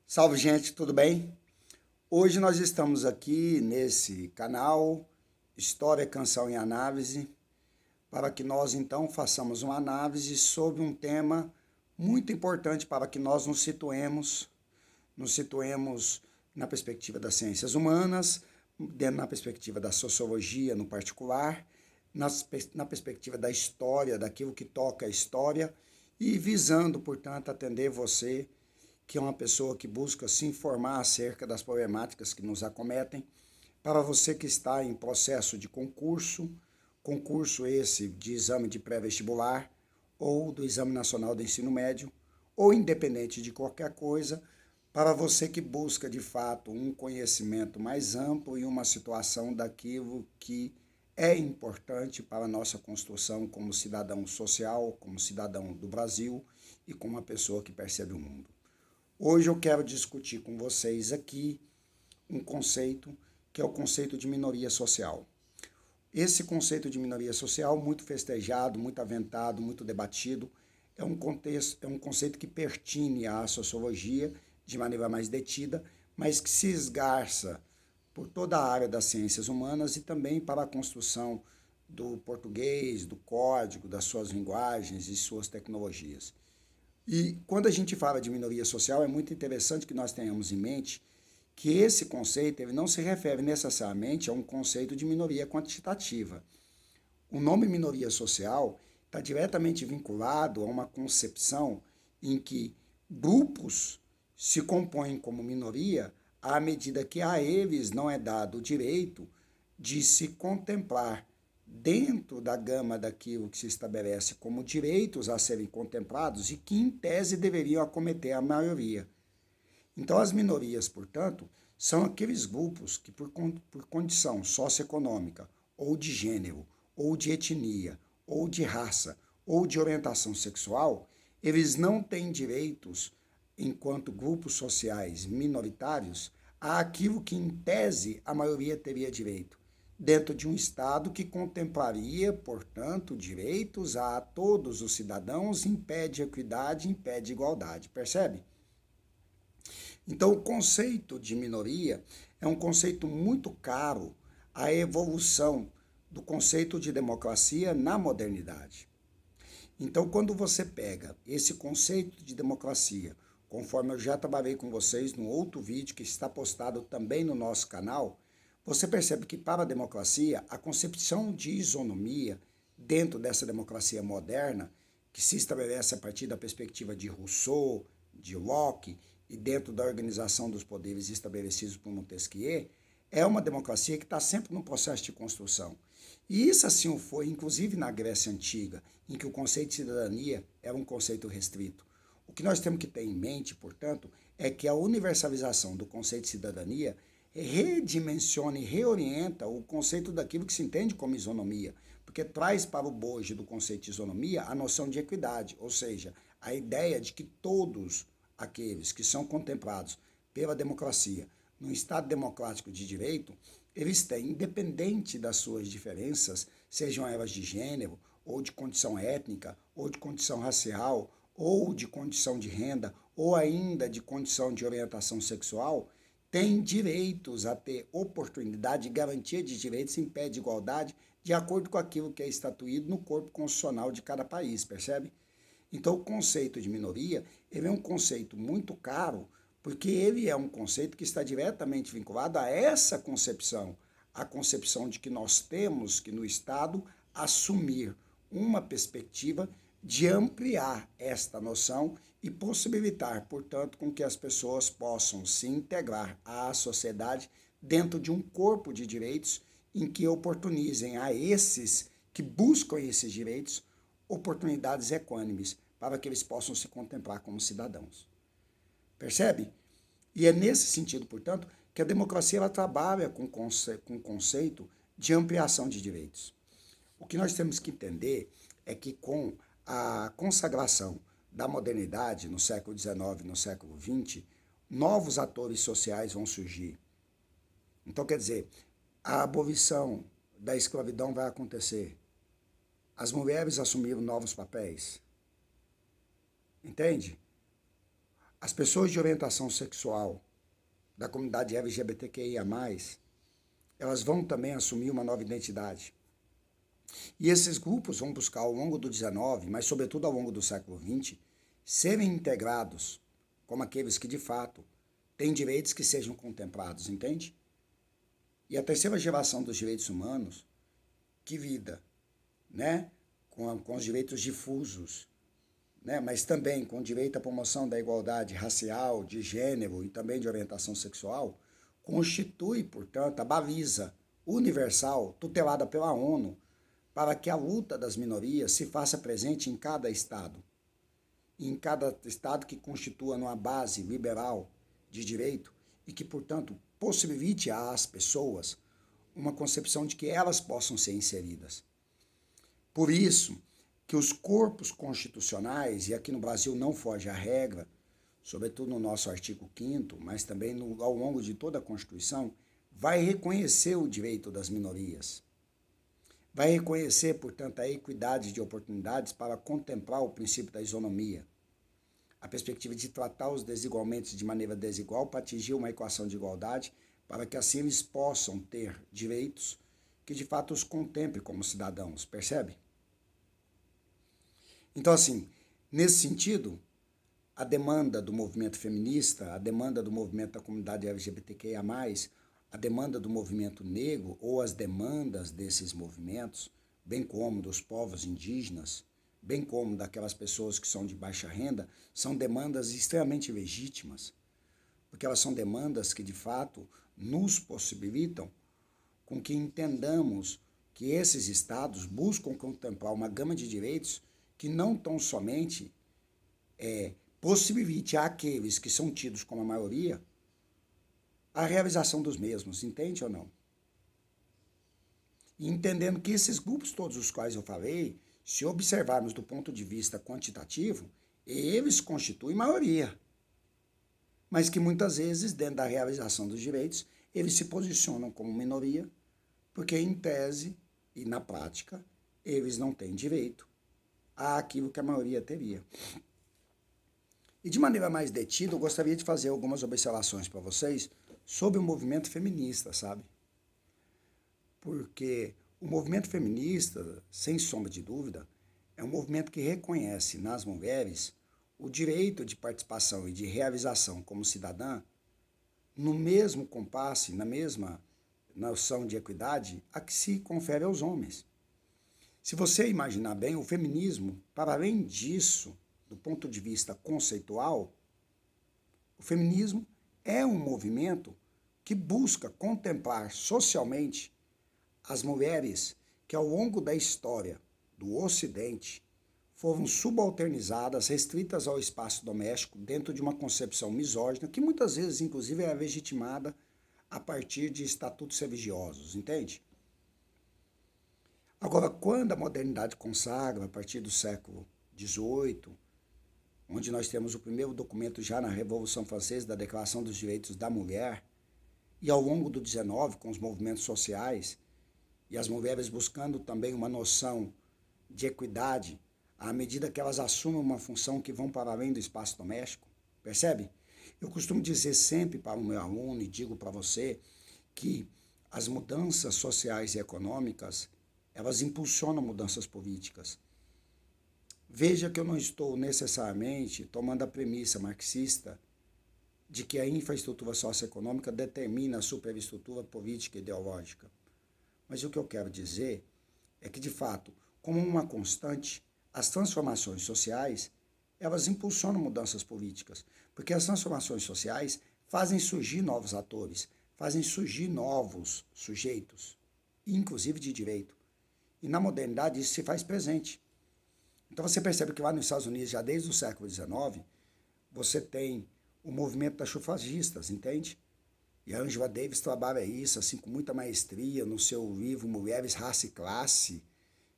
Salve, gente, tudo bem? Hoje nós estamos aqui nesse canal História, Canção e Análise para que nós então façamos uma análise sobre um tema muito importante para que nós nos situemos na perspectiva das ciências humanas, na perspectiva da sociologia no particular, na perspectiva da história, daquilo que toca a história e visando, portanto, atender você que é uma pessoa que busca se informar acerca das problemáticas que nos acometem, para você que está em processo de concurso esse de exame de pré-vestibular, ou do Exame Nacional do Ensino Médio, ou independente de qualquer coisa, para você que busca de fato um conhecimento mais amplo e uma situação daquilo que é importante para a nossa construção como cidadão social, como cidadão do Brasil e como uma pessoa que percebe o mundo. Hoje eu quero discutir com vocês aqui um conceito que é o conceito de minoria social. Esse conceito de minoria social, muito festejado, muito aventado, muito debatido, é um conceito que pertine à sociologia de maneira mais detida, mas que se esgarça por toda a área das ciências humanas e também para a construção do português, do código, das suas linguagens e suas tecnologias. E quando a gente fala de minoria social, é muito interessante que nós tenhamos em mente que esse conceito ele não se refere necessariamente a um conceito de minoria quantitativa. O nome minoria social está diretamente vinculado a uma concepção em que grupos se compõem como minoria à medida que a eles não é dado o direito de se contemplar dentro da gama daquilo que se estabelece como direitos a serem contemplados e que, em tese, deveriam acometer a maioria. Então, as minorias, portanto, são aqueles grupos que, por condição socioeconômica, ou de gênero, ou de etnia, ou de raça, ou de orientação sexual, eles não têm direitos, enquanto grupos sociais minoritários, àquilo que, em tese, a maioria teria direito, dentro de um Estado que contemplaria, portanto, direitos a todos os cidadãos, impede equidade, impede igualdade, percebe? Então, o conceito de minoria é um conceito muito caro à evolução do conceito de democracia na modernidade. Então, quando você pega esse conceito de democracia, conforme eu já trabalhei com vocês no outro vídeo que está postado também no nosso canal, você percebe que para a democracia, a concepção de isonomia dentro dessa democracia moderna, que se estabelece a partir da perspectiva de Rousseau, de Locke e dentro da organização dos poderes estabelecidos por Montesquieu, é uma democracia que está sempre no processo de construção. E isso assim o foi, inclusive na Grécia Antiga, em que o conceito de cidadania era um conceito restrito. O que nós temos que ter em mente, portanto, é que a universalização do conceito de cidadania redimensiona e reorienta o conceito daquilo que se entende como isonomia, porque traz para o bojo do conceito de isonomia a noção de equidade, ou seja, a ideia de que todos aqueles que são contemplados pela democracia, num Estado democrático de direito, eles têm, independente das suas diferenças, sejam elas de gênero, ou de condição étnica, ou de condição racial, ou de condição de renda, ou ainda de condição de orientação sexual, têm direitos a ter oportunidade e garantia de direitos em pé de igualdade, de acordo com aquilo que é estatuído no corpo constitucional de cada país, percebe? Então, o conceito de minoria, ele é um conceito muito caro, porque ele é um conceito que está diretamente vinculado a essa concepção, a concepção de que nós temos que, no Estado, assumir uma perspectiva de ampliar esta noção e possibilitar, portanto, com que as pessoas possam se integrar à sociedade dentro de um corpo de direitos em que oportunizem a esses que buscam esses direitos oportunidades equânimes para que eles possam se contemplar como cidadãos. Percebe? E é nesse sentido, portanto, que a democracia ela trabalha com o conceito de ampliação de direitos. O que nós temos que entender é que com a consagração da modernidade no século XIX e no século XX, novos atores sociais vão surgir. Então, quer dizer, a abolição da escravidão vai acontecer. As mulheres assumiram novos papéis. Entende? As pessoas de orientação sexual da comunidade LGBTQIA+, elas vão também assumir uma nova identidade. E esses grupos vão buscar ao longo do XIX, mas sobretudo ao longo do século XX, serem integrados como aqueles que de fato têm direitos que sejam contemplados, entende? E a terceira geração dos direitos humanos, que lida, né, com os direitos difusos, né, mas também com o direito à promoção da igualdade racial, de gênero e também de orientação sexual, constitui, portanto, a baliza universal tutelada pela ONU para que a luta das minorias se faça presente em cada Estado. E em cada Estado que constitua uma base liberal de direito e que, portanto, possibilite às pessoas uma concepção de que elas possam ser inseridas. Por isso que os corpos constitucionais, e aqui no Brasil não foge a regra, sobretudo no nosso artigo 5º, mas também ao longo de toda a Constituição, vai reconhecer o direito das minorias. Vai reconhecer, portanto, a equidade de oportunidades para contemplar o princípio da isonomia, a perspectiva de tratar os desigualmente de maneira desigual para atingir uma equação de igualdade, para que assim eles possam ter direitos que de fato os contemple como cidadãos, percebe? Então, assim, nesse sentido, a demanda do movimento feminista, a demanda do movimento da comunidade LGBTQIA+, a demanda do movimento negro ou as demandas desses movimentos, bem como dos povos indígenas, bem como daquelas pessoas que são de baixa renda, são demandas extremamente legítimas, porque elas são demandas que, de fato, nos possibilitam com que entendamos que esses estados buscam contemplar uma gama de direitos que não tão somente possibilite àqueles que são tidos como a maioria a realização dos mesmos, entende ou não? E entendendo que esses grupos todos os quais eu falei, se observarmos do ponto de vista quantitativo, eles constituem maioria, mas que muitas vezes, dentro da realização dos direitos, eles se posicionam como minoria, porque em tese e na prática, eles não têm direito àquilo que a maioria teria. E de maneira mais detida, eu gostaria de fazer algumas observações para vocês sobre o movimento feminista, sabe? Porque o movimento feminista, sem sombra de dúvida, é um movimento que reconhece nas mulheres o direito de participação e de realização como cidadã no mesmo compasso, na mesma noção de equidade a que se confere aos homens. Se você imaginar bem, o feminismo, para além disso, do ponto de vista conceitual, o feminismo é um movimento que busca contemplar socialmente as mulheres que, ao longo da história do Ocidente, foram subalternizadas, restritas ao espaço doméstico, dentro de uma concepção misógina, que muitas vezes, inclusive, é legitimada a partir de estatutos religiosos, entende? Agora, quando a modernidade consagra, a partir do século XVIII, onde nós temos o primeiro documento já na Revolução Francesa da Declaração dos Direitos da Mulher, e ao longo do XIX, com os movimentos sociais, e as mulheres buscando também uma noção de equidade, à medida que elas assumem uma função que vão para além do espaço doméstico, percebe? Eu costumo dizer sempre para o meu aluno, e digo para você, que as mudanças sociais e econômicas, elas impulsionam mudanças políticas. Veja que eu não estou necessariamente tomando a premissa marxista de que a infraestrutura socioeconômica determina a superestrutura política e ideológica. Mas o que eu quero dizer é que, de fato, como uma constante, as transformações sociais, elas impulsionam mudanças políticas, porque as transformações sociais fazem surgir novos atores, fazem surgir novos sujeitos, inclusive de direito. E na modernidade isso se faz presente. Então você percebe que lá nos Estados Unidos, já desde o século XIX, você tem o movimento das sufragistas, entende? E a Angela Davis trabalha isso assim com muita maestria no seu livro Mulheres, Raça e Classe,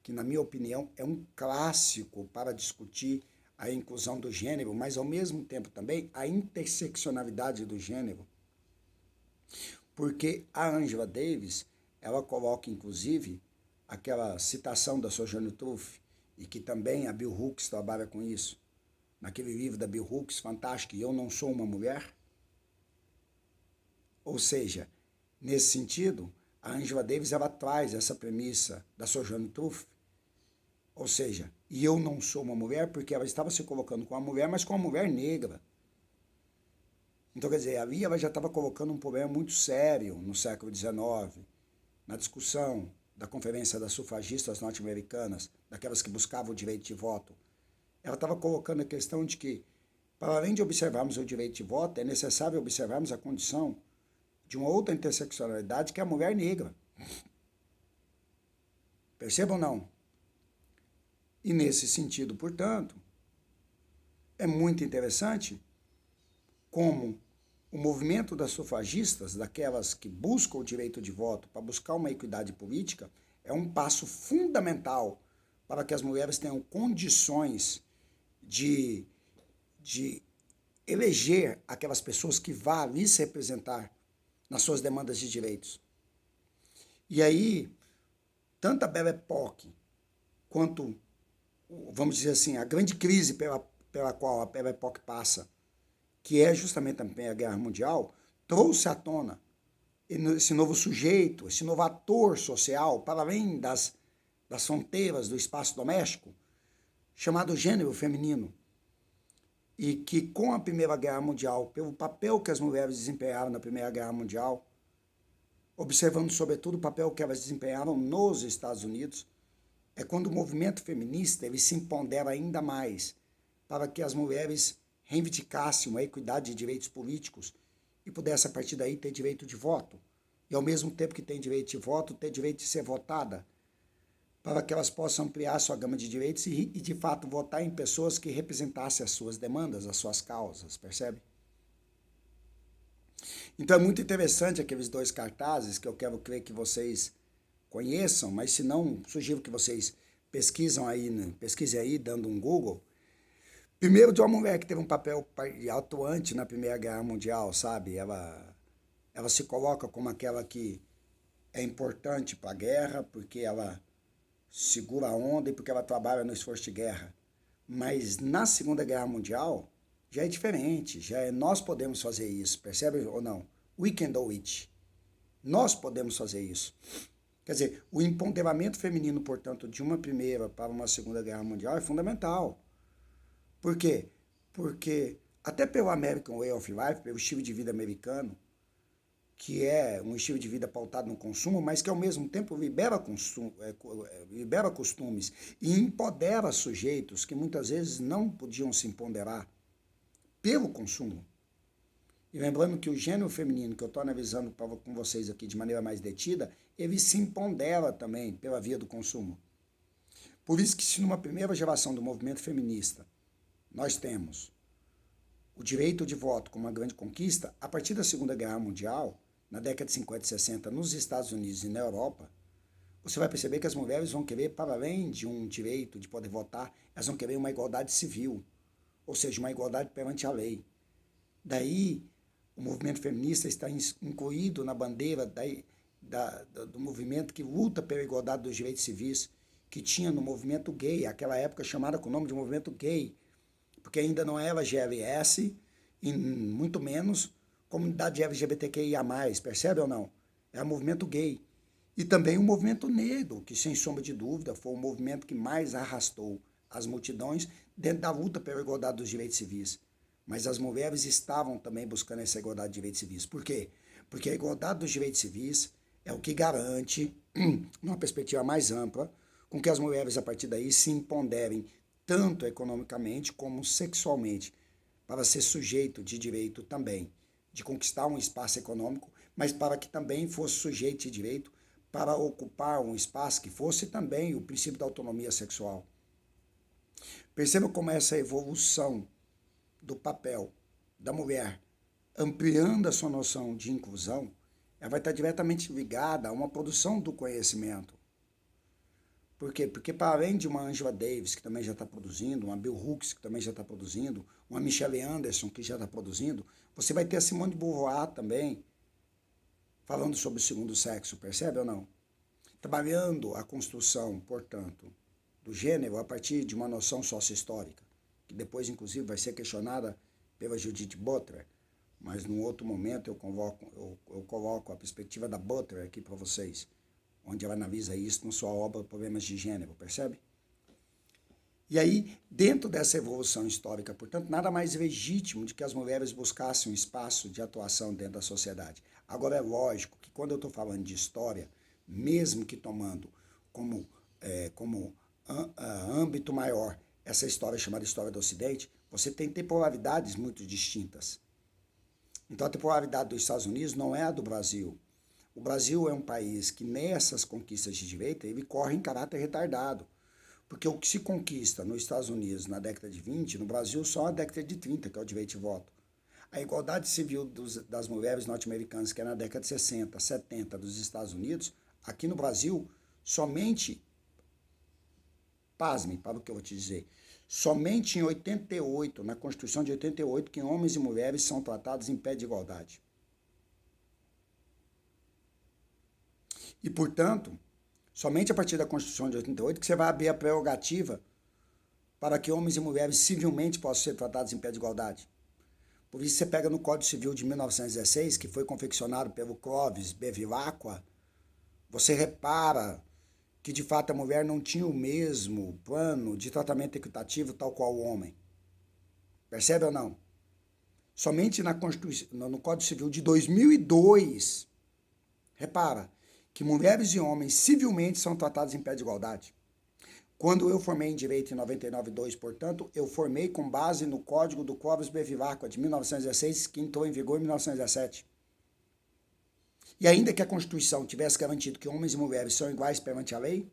que na minha opinião é um clássico para discutir a inclusão do gênero, mas ao mesmo tempo também a interseccionalidade do gênero. Porque a Angela Davis, ela coloca inclusive aquela citação da Sojourner Truth, e que também a Bell Hooks trabalha com isso, naquele livro da Bell Hooks, fantástico, E Eu Não Sou Uma Mulher? Ou seja, nesse sentido, a Angela Davis ela traz essa premissa da Sojourner Truth, ou seja, e eu não sou uma mulher, porque ela estava se colocando com uma mulher, mas com uma mulher negra. Então, quer dizer, ali ela já estava colocando um problema muito sério no século XIX, na discussão da Conferência das Sufragistas Norte-Americanas, daquelas que buscavam o direito de voto. Ela estava colocando a questão de que, para além de observarmos o direito de voto, é necessário observarmos a condição de uma outra interseccionalidade, que é a mulher negra. Percebam ou não? E nesse sentido, portanto, é muito interessante como o movimento das sufragistas, daquelas que buscam o direito de voto para buscar uma equidade política, é um passo fundamental para que as mulheres tenham condições de eleger aquelas pessoas que vá ali se representar nas suas demandas de direitos. E aí, tanto a Belle Époque quanto, vamos dizer assim, a grande crise pela qual a Belle Époque passa, que é justamente também a Guerra Mundial, trouxe à tona esse novo sujeito, esse novo ator social, para além das fronteiras do espaço doméstico, chamado gênero feminino. E que com a Primeira Guerra Mundial, pelo papel que as mulheres desempenharam na Primeira Guerra Mundial, observando sobretudo o papel que elas desempenharam nos Estados Unidos, é quando o movimento feminista ele se empodera ainda mais para que as mulheres reivindicassem uma equidade de direitos políticos e pudesse, a partir daí, ter direito de voto. E, ao mesmo tempo que tem direito de voto, ter direito de ser votada, para que elas possam ampliar sua gama de direitos e de fato, votar em pessoas que representassem as suas demandas, as suas causas, percebe? Então, é muito interessante aqueles dois cartazes que eu quero crer que vocês conheçam, mas se não, sugiro que vocês pesquisem aí, dando um Google. Primeiro, de uma mulher que teve um papel atuante na Primeira Guerra Mundial, sabe? Ela se coloca como aquela que é importante para a guerra, porque ela segura a onda e porque ela trabalha no esforço de guerra. Mas na Segunda Guerra Mundial já é diferente, nós podemos fazer isso, percebe ou não? We can do it. Nós podemos fazer isso. Quer dizer, o empoderamento feminino, portanto, de uma Primeira para uma Segunda Guerra Mundial é fundamental. Por quê? Porque até pelo American Way of Life, pelo estilo de vida americano, que é um estilo de vida pautado no consumo, mas que ao mesmo tempo libera costumes e empodera sujeitos que muitas vezes não podiam se empoderar pelo consumo. E lembrando que o gênero feminino, que eu estou analisando com vocês aqui de maneira mais detida, ele se empodera também pela via do consumo. Por isso que se numa primeira geração do movimento feminista nós temos o direito de voto como uma grande conquista, a partir da Segunda Guerra Mundial, na década de 50 e 60, nos Estados Unidos e na Europa, você vai perceber que as mulheres vão querer, para além de um direito de poder votar, elas vão querer uma igualdade civil, ou seja, uma igualdade perante a lei. Daí, o movimento feminista está incluído na bandeira do movimento que luta pela igualdade dos direitos civis, que tinha no movimento gay, aquela época chamada com o nome de movimento gay, porque ainda não era GLS e muito menos comunidade LGBTQIA+, percebe ou não? É o movimento gay. E também o movimento negro, que sem sombra de dúvida foi o movimento que mais arrastou as multidões dentro da luta pela igualdade dos direitos civis. Mas as mulheres estavam também buscando essa igualdade de direitos civis. Por quê? Porque a igualdade dos direitos civis é o que garante, numa perspectiva mais ampla, com que as mulheres, a partir daí, se empoderem tanto economicamente como sexualmente, para ser sujeito de direito também, de conquistar um espaço econômico, mas para que também fosse sujeito de direito para ocupar um espaço que fosse também o princípio da autonomia sexual. Perceba como essa evolução do papel da mulher, ampliando a sua noção de inclusão, ela vai estar diretamente ligada a uma produção do conhecimento. Por quê? Porque para além de uma Angela Davis, que também já está produzindo, uma Bell Hooks, que também já está produzindo, uma Michelle Anderson, que já está produzindo, você vai ter a Simone de Beauvoir também, falando sobre o segundo sexo, percebe ou não? Trabalhando a construção, portanto, do gênero a partir de uma noção sócio-histórica, que depois, inclusive, vai ser questionada pela Judith Butler, mas num outro momento eu coloco a perspectiva da Butler aqui para vocês, onde ela analisa isso na sua obra Problemas de Gênero, percebe? E aí, dentro dessa evolução histórica, portanto, nada mais legítimo de que as mulheres buscassem um espaço de atuação dentro da sociedade. Agora, é lógico que quando eu estou falando de história, mesmo que tomando como âmbito maior essa história chamada História do Ocidente, você tem temporalidades muito distintas. Então, a temporalidade dos Estados Unidos não é a do Brasil. O Brasil é um país que, nessas conquistas de direita, ele corre em caráter retardado. Porque o que se conquista nos Estados Unidos na década de 20, no Brasil só na década de 30, que é o direito de voto. A igualdade civil das mulheres norte-americanas, que é na década de 60, 70 dos Estados Unidos, aqui no Brasil, somente, pasme para o que eu vou te dizer, somente em 88, na Constituição de 88, que homens e mulheres são tratados em pé de igualdade. E, portanto, somente a partir da Constituição de 88 que você vai abrir a prerrogativa para que homens e mulheres civilmente possam ser tratados em pé de igualdade. Por isso você pega no Código Civil de 1916, que foi confeccionado pelo Clovis Bevilacqua, você repara que de fato a mulher não tinha o mesmo plano de tratamento equitativo tal qual o homem. Percebe ou não? Somente no Código Civil de 2002, repara, que mulheres e homens civilmente são tratados em pé de igualdade. Quando eu formei em Direito em 99.2, portanto, eu formei com base no Código do Clovis Bevilacqua de 1916, que entrou em vigor em 1917. E ainda que a Constituição tivesse garantido que homens e mulheres são iguais perante a lei,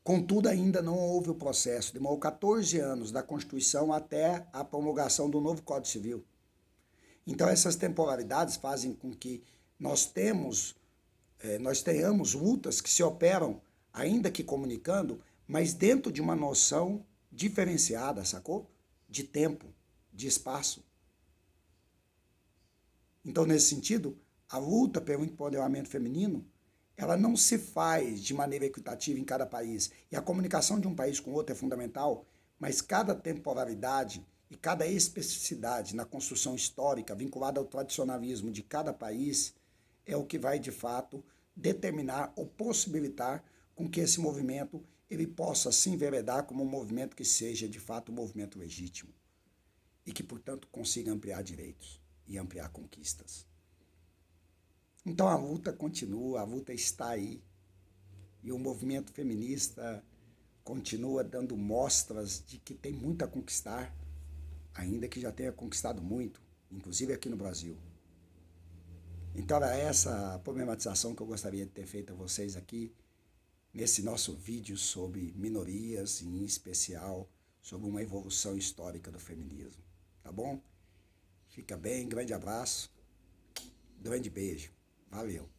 contudo ainda não houve o processo. Demorou 14 anos da Constituição até a promulgação do novo Código Civil. Então essas temporalidades fazem com que nós tenhamos lutas que se operam, ainda que comunicando, mas dentro de uma noção diferenciada, sacou? De tempo, de espaço. Então, nesse sentido, a luta pelo empoderamento feminino, ela não se faz de maneira equitativa em cada país. E a comunicação de um país com outro é fundamental, mas cada temporalidade e cada especificidade na construção histórica vinculada ao tradicionalismo de cada país é o que vai, de fato, determinar ou possibilitar com que esse movimento ele possa se enveredar como um movimento que seja, de fato, um movimento legítimo e que, portanto, consiga ampliar direitos e ampliar conquistas. Então, a luta continua, a luta está aí e o movimento feminista continua dando mostras de que tem muito a conquistar, ainda que já tenha conquistado muito, inclusive aqui no Brasil. Então, era essa a problematização que eu gostaria de ter feito a vocês aqui, nesse nosso vídeo sobre minorias, e em especial sobre uma evolução histórica do feminismo. Tá bom? Fica bem, grande abraço, grande beijo. Valeu!